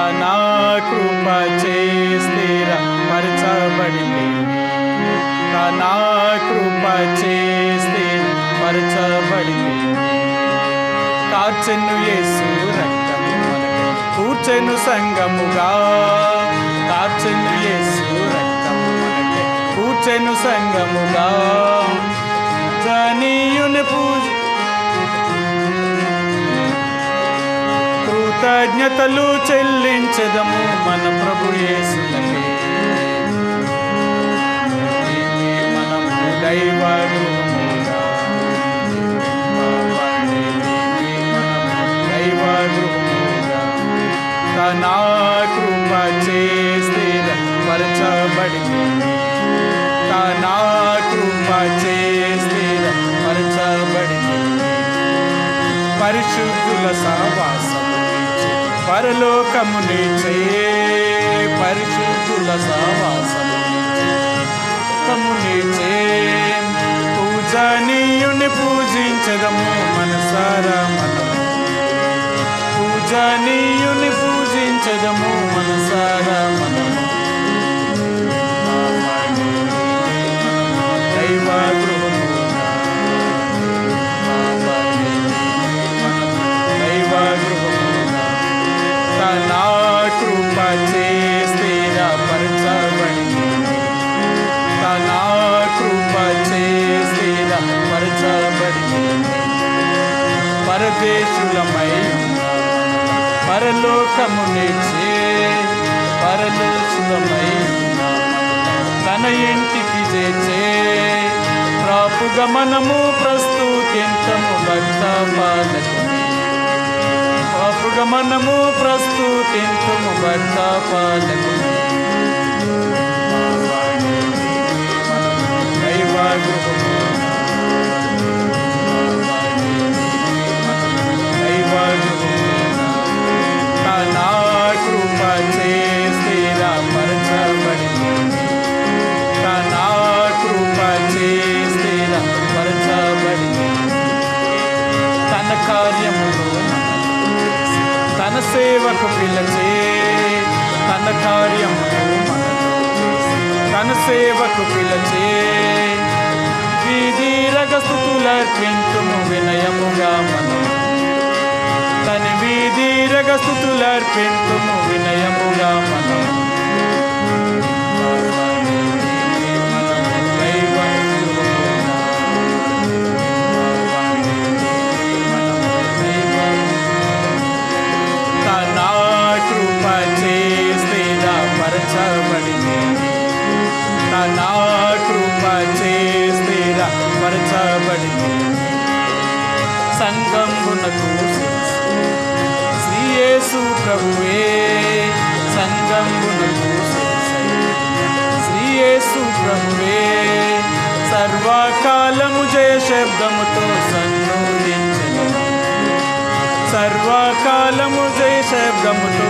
తన కృప చే స్థిరపరచబడితే, తన కృప చే స్థిరపరచబడితే, కార్చెను యేసు రక్తము మనకై కూర్చెను సంగముగా, కార్చెను యేసు రక్తము మనకై కూర్చెను సంగముగా. జనీయుని పూజ కృతజ్ఞతలు చెల్లించెదము మన ప్రభు యేసునకే. మనము దైవ గృహముగా, దైవ గృహముగా తన కృప చే స్థిరపరచబడితే, తన కృప చే స్థిరపరచబడితే, పరిశుద్ధుల సహవాసము పరలోకముని చే, పరిశుద్ధుల సహవాసము కముని చే, పూజనీయుని పూజించదము మనసారా మనము, పూజనీయుని పూజించదము మనసారా మనము. దైవ గృహముగా, దైవ గృహముగా తన కృప చే స్థిరపరచబడితే, తన కృప చే స్థిరపరచబడితే, పరదేశులమై పరలోకముని చే, పరదేశులమై తన ఇంటికి చేర్చే, ప్రాపుగా మనము ప్రస్తుతింతము భక్త పాలకుని, ప్రాపుగా మనము ప్రస్తుతింతము భక్త పాలకుని. దైవ గృహముగా, దైవ గృహముగా తన కృప చే స్థిరపరచబడితే, తన కృప చే స్థిరపరచబడితే, తన కార్యములు తన సేవకు పిలచే, తన కార్యములు తన సేవకు పిలచే, వీధిరగ స్తుతులర్పింతుము వినయముగా మనము, తన వీధిరగ స్తుతులర్పింతుము వినయముగా మనము. తన కృప చే స్థిరపరచబడితే, తన కృప చే స్థిరపరచబడితే, సంగమునకు శ్రీ యేసు ప్రభువే, సంగమునకు శ్రీ యేసు ప్రభువే, సర్వకాలము జయ శబ్దముతో సన్నుతించెదము, సర్వకాలము జయ శబ్దముతో